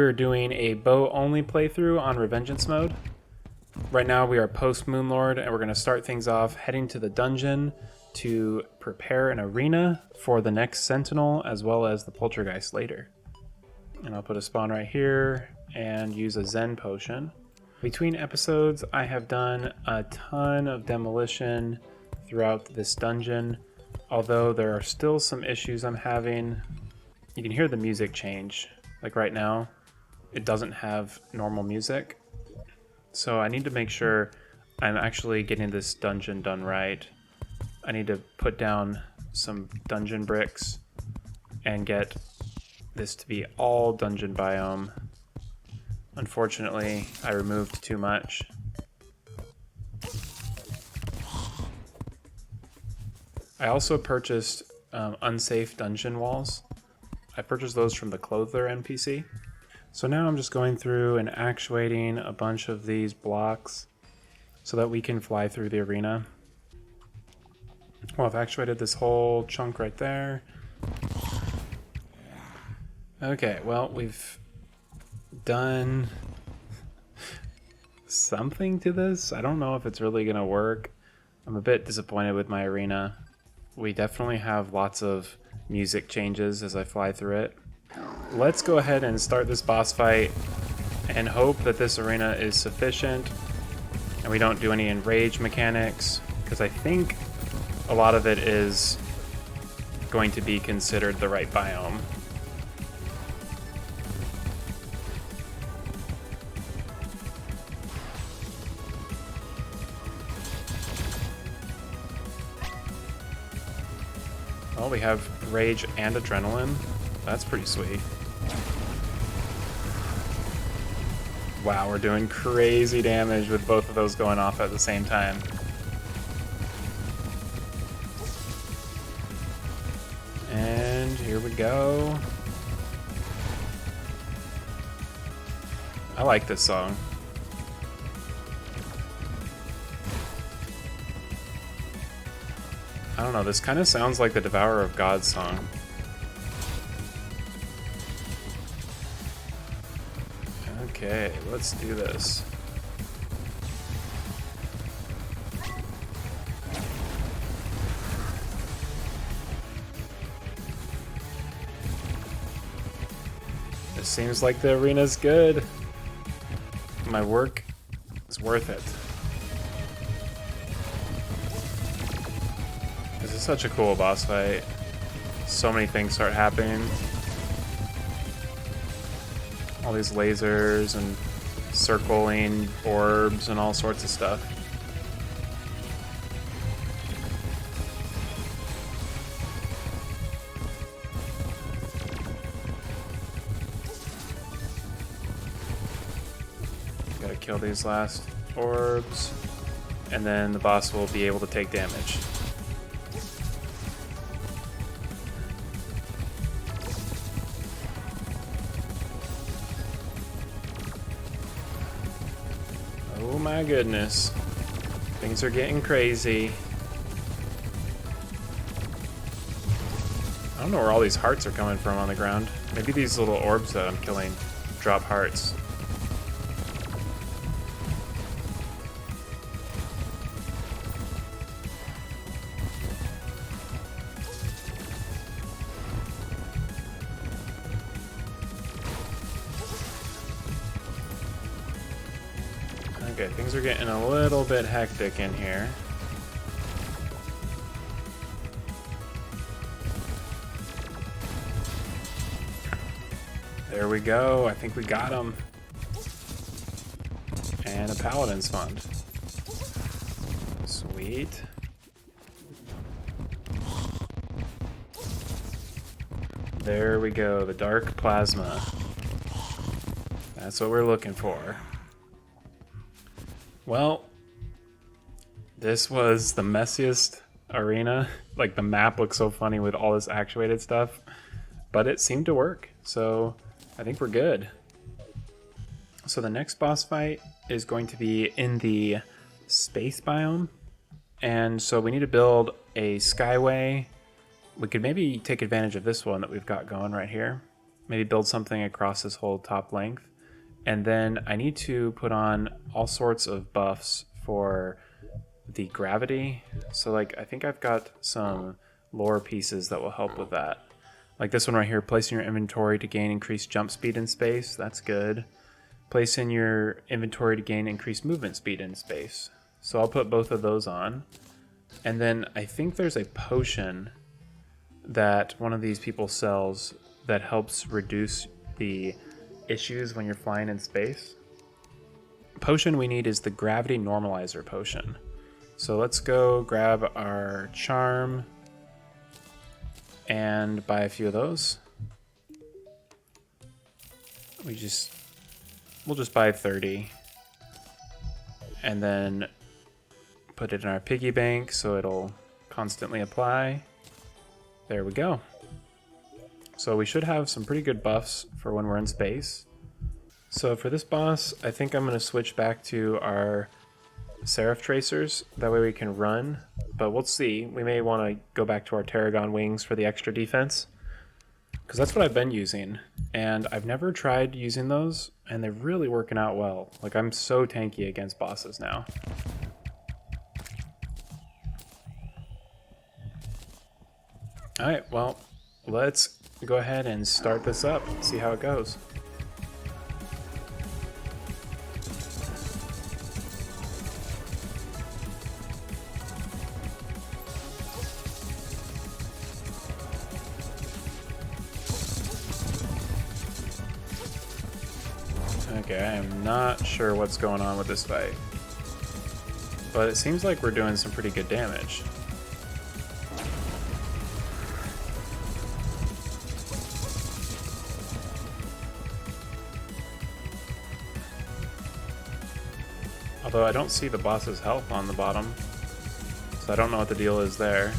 We're doing a bow-only playthrough on Revengeance Mode. Right now we are post-Moonlord, and we're going to start things off heading to the dungeon to prepare an arena for the next Sentinel, as well as the Poltergeist later. And I'll put a spawn right here, and use a Zen potion. Between episodes, I have done a ton of demolition throughout this dungeon, although there are still some issues I'm having. You can hear the music change, like right now. It doesn't have normal music. So I need to make sure I'm actually getting this dungeon done right. I need to put down some dungeon bricks and get this to be all dungeon biome. Unfortunately, I removed too much. I also purchased unsafe dungeon walls. I purchased those from the Clother NPC. So now I'm just going through and actuating a bunch of these blocks so that we can fly through the arena. Well, I've actuated this whole chunk right there. Okay, well, we've done something to this. I don't know if it's really gonna work. I'm a bit disappointed with my arena. We definitely have lots of music changes as I fly through it. Let's go ahead and start this boss fight and hope that this arena is sufficient and we don't do any enrage mechanics, because I think a lot of it is going to be considered the right biome. Well, we have rage and adrenaline. That's pretty sweet. Wow, we're doing crazy damage with both of those going off at the same time. And here we go. I like this song. I don't know, this kind of sounds like the Devourer of God song. Okay, let's do this. It seems like the arena's good. My work is worth it. This is such a cool boss fight. So many things start happening. All these lasers and circling orbs and all sorts of stuff. Gotta kill these last orbs, and then the boss will be able to take damage. Oh my goodness. Things are getting crazy. I don't know where all these hearts are coming from on the ground. Maybe these little orbs that I'm killing drop hearts. Okay, things are getting a little bit hectic in here. There we go. I think we got him. And a Paladin's Fund. Sweet. There we go. The Dark Plasma. That's what we're looking for. Well, this was the messiest arena. Like, the map looks so funny with all this actuated stuff, but it seemed to work, so I think we're good. So the next boss fight is going to be in the space biome, and so we need to build a skyway. We could maybe take advantage of this one that we've got going right here. Maybe build something across this whole top length. And then I need to put on all sorts of buffs for the gravity. So like, I think I've got some lore pieces that will help with that. Like this one right here, place in your inventory to gain increased jump speed in space. That's good. Place in your inventory to gain increased movement speed in space. So I'll put both of those on. And then I think there's a potion that one of these people sells that helps reduce the issues when you're flying in space. Potion we need is the gravity normalizer potion. So let's go grab our charm and buy a few of those. We'll just buy 30 and then put it in our piggy bank so it'll constantly apply. There we go. So we should have some pretty good buffs for when we're in space. So for this boss, I think I'm going to switch back to our Seraph Tracers. That way we can run, but we'll see. We may want to go back to our Tarragon Wings for the extra defense, because that's what I've been using. And I've never tried using those, and they're really working out well. Like, I'm so tanky against bosses now. Alright, well, let's go ahead and start this up, see how it goes. Okay, I am not sure what's going on with this fight, but it seems like we're doing some pretty good damage. Although I don't see the boss's health on the bottom, so I don't know what the deal is there.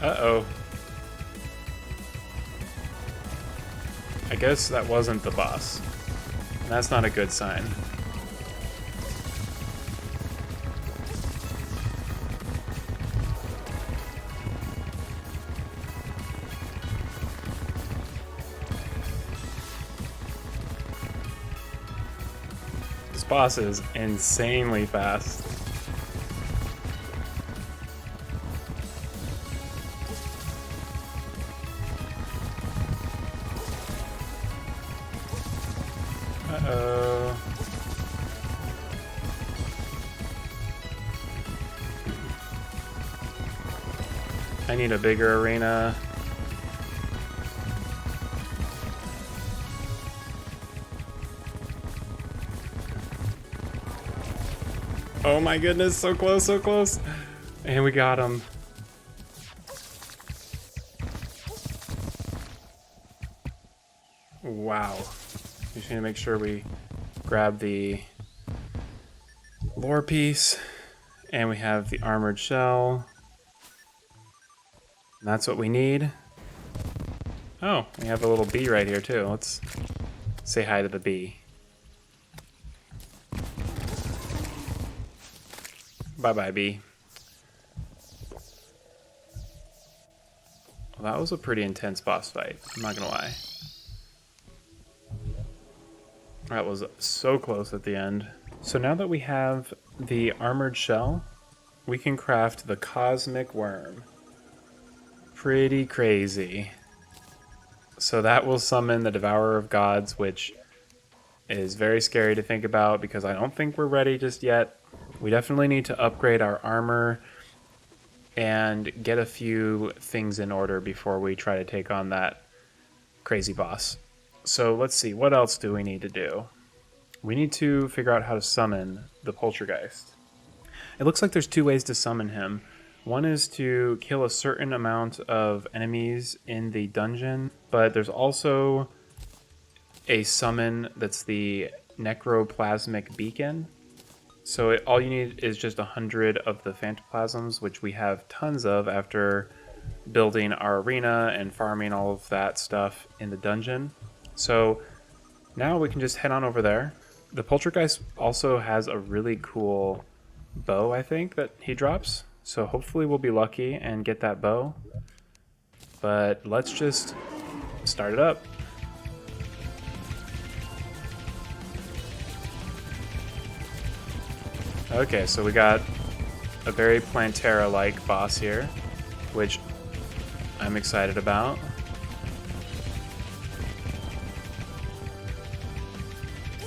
Uh-oh. I guess that wasn't the boss. That's not a good sign. This boss is insanely fast. Uh-oh. I need a bigger arena. Oh my goodness, so close, so close. And we got him. Wow. We just need to make sure we grab the lore piece, and we have the armored shell. And that's what we need. Oh, we have a little bee right here too. Let's say hi to the bee. Bye-bye, bee. Well, that was a pretty intense boss fight, I'm not gonna lie. That was so close at the end. So now that we have the armored shell, we can craft the cosmic worm. Pretty crazy. So that will summon the Devourer of Gods, which is very scary to think about because I don't think we're ready just yet. We definitely need to upgrade our armor and get a few things in order before we try to take on that crazy boss. So let's see, what else do we need to do? We need to figure out how to summon the Poltergeist. It looks like there's two ways to summon him. One is to kill a certain amount of enemies in the dungeon, but there's also a summon that's the Necroplasmic Beacon. So all you need is just 100 of the Phantoplasms, which we have tons of after building our arena and farming all of that stuff in the dungeon. So now we can just head on over there. The Poltergeist also has a really cool bow, I think, that he drops. So hopefully we'll be lucky and get that bow. But let's just start it up. Okay, so we got a very Plantera-like boss here, which I'm excited about.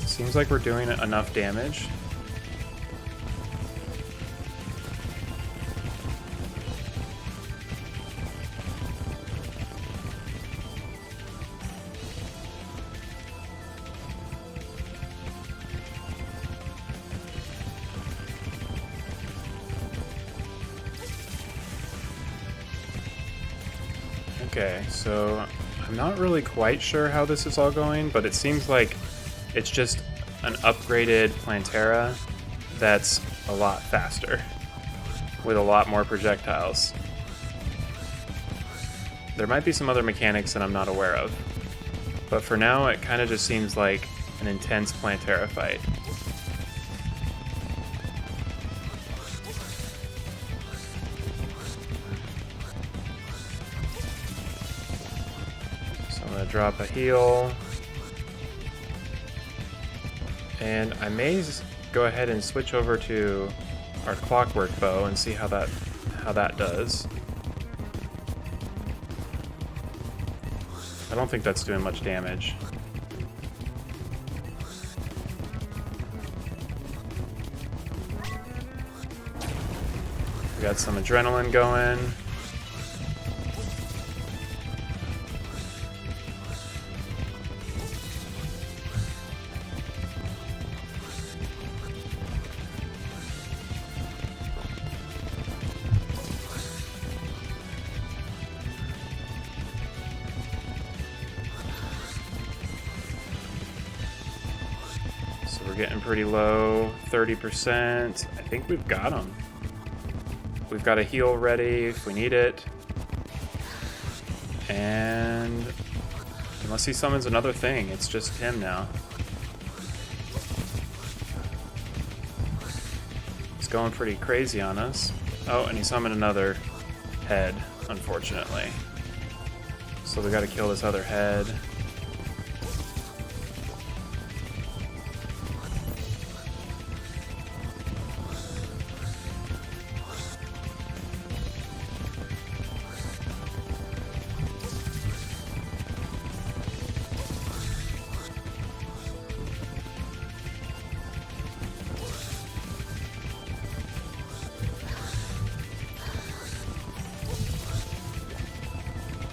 Seems like we're doing enough damage. Okay, so I'm not really quite sure how this is all going, but it seems like it's just an upgraded Plantera that's a lot faster with a lot more projectiles. There might be some other mechanics that I'm not aware of, but for now it kind of just seems like an intense Plantera fight. So I'm going to drop a heal. And I may go ahead and switch over to our clockwork bow and see how that does. I don't think that's doing much damage. We got some adrenaline going. Getting pretty low, 30%. I think we've got him. We've got a heal ready if we need it. And unless he summons another thing, it's just him now. He's going pretty crazy on us. Oh, and he summoned another head, unfortunately. So we gotta kill this other head.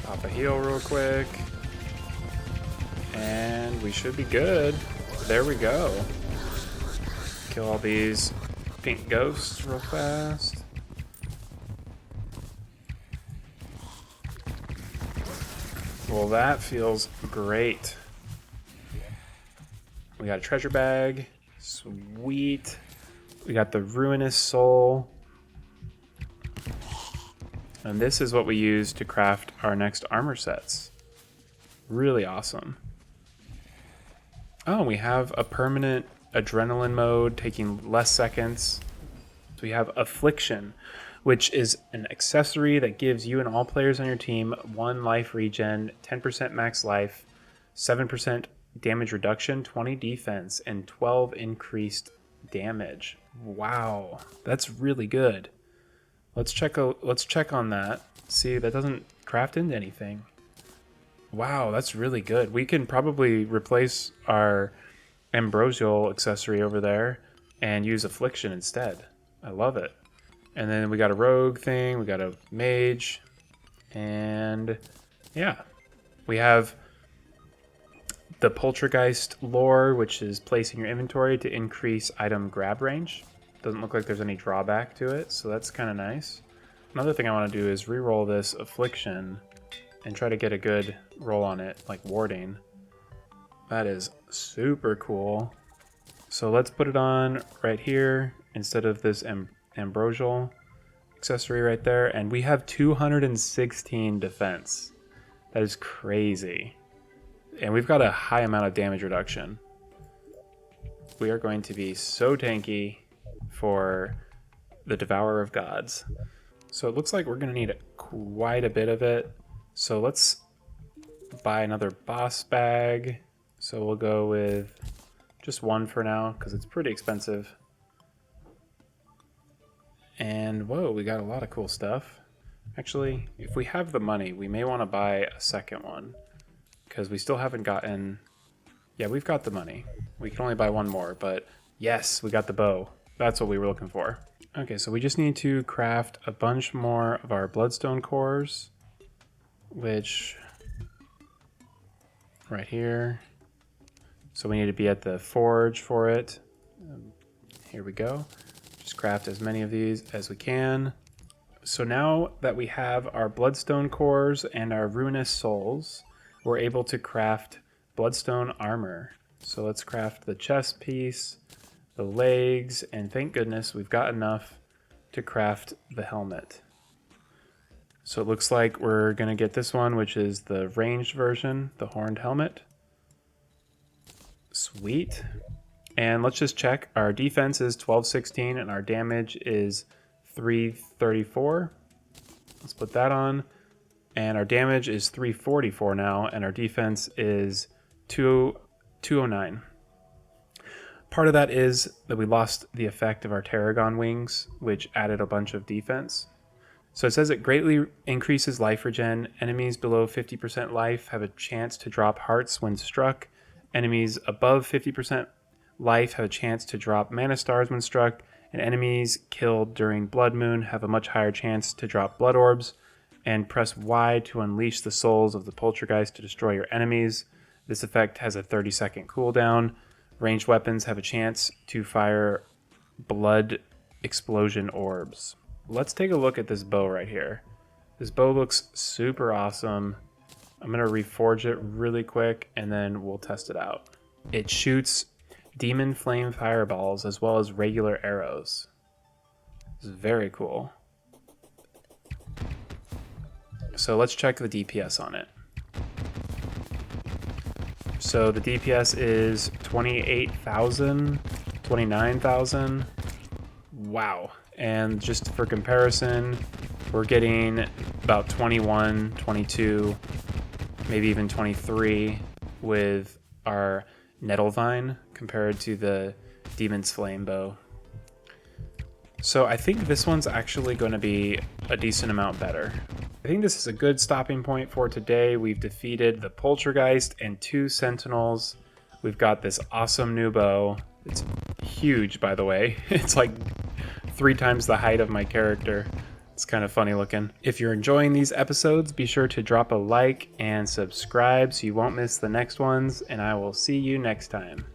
Pop a heal real quick. And we should be good. There we go. Kill all these pink ghosts real fast. Well, that feels great. We got a treasure bag. Sweet. We got the ruinous soul. And this is what we use to craft our next armor sets. Really awesome. Oh, we have a permanent adrenaline mode taking less seconds. So we have Affliction, which is an accessory that gives you and all players on your team 1 life regen, 10% max life, 7% damage reduction, 20 defense, and 12 increased damage. Wow, that's really good. Let's check on that. See, that doesn't craft into anything. Wow, that's really good. We can probably replace our ambrosial accessory over there and use Affliction instead. I love it. And then we got a rogue thing, we got a mage, and yeah. We have the Poltergeist lore, which is placing your inventory to increase item grab range. Doesn't look like there's any drawback to it, so that's kind of nice. Another thing I want to do is re-roll this Affliction and try to get a good roll on it, like warding. That is super cool. So let's put it on right here instead of this ambrosial accessory right there, and we have 216 defense. That is crazy. And we've got a high amount of damage reduction. we are going to be so tanky for the Devourer of Gods. So it looks like we're going to need quite a bit of it. So let's buy another boss bag. So we'll go with just one for now because it's pretty expensive. And whoa, we got a lot of cool stuff. Actually, if we have the money, we may want to buy a second one because we still haven't gotten... Yeah, we've got the money. We can only buy one more, but yes, we got the bow. That's what we were looking for. Okay, so we just need to craft a bunch more of our bloodstone cores, which right here. So we need to be at the forge for it. Here we go. Just craft as many of these as we can. So now that we have our bloodstone cores and our ruinous souls, we're able to craft bloodstone armor. So let's craft the chest piece, the legs, and thank goodness we've got enough to craft the helmet. So it looks like we're going to get this one, which is the ranged version, the horned helmet. Sweet. And let's just check. Our defense is 1216 and our damage is 334. Let's put that on. And our damage is 344 now, and our defense is 209. Part of that is that we lost the effect of our Tarragon wings, which added a bunch of defense. So it says it greatly increases life regen. Enemies below 50% life have a chance to drop hearts when struck. Enemies above 50% life have a chance to drop mana stars when struck. And enemies killed during Blood Moon have a much higher chance to drop blood orbs. And press Y to unleash the souls of the Poltergeist to destroy your enemies. This effect has a 30-second cooldown. Ranged weapons have a chance to fire blood explosion orbs. Let's take a look at this bow right here. This bow looks super awesome. I'm going to reforge it really quick and then we'll test it out. It shoots demon flame fireballs as well as regular arrows. This is very cool. So let's check the DPS on it. So the DPS is 28,000, 29,000. Wow. And just for comparison, we're getting about 21, 22, maybe even 23 with our Nettlevine compared to the Demon's Flame bow. So I think this one's actually going to be a decent amount better. I think this is a good stopping point for today. We've defeated the Poltergeist and 2 Sentinels. We've got this awesome new bow. It's huge, by the way. It's like 3 times the height of my character. It's kind of funny looking. If you're enjoying these episodes, be sure to drop a like and subscribe so you won't miss the next ones, and I will see you next time.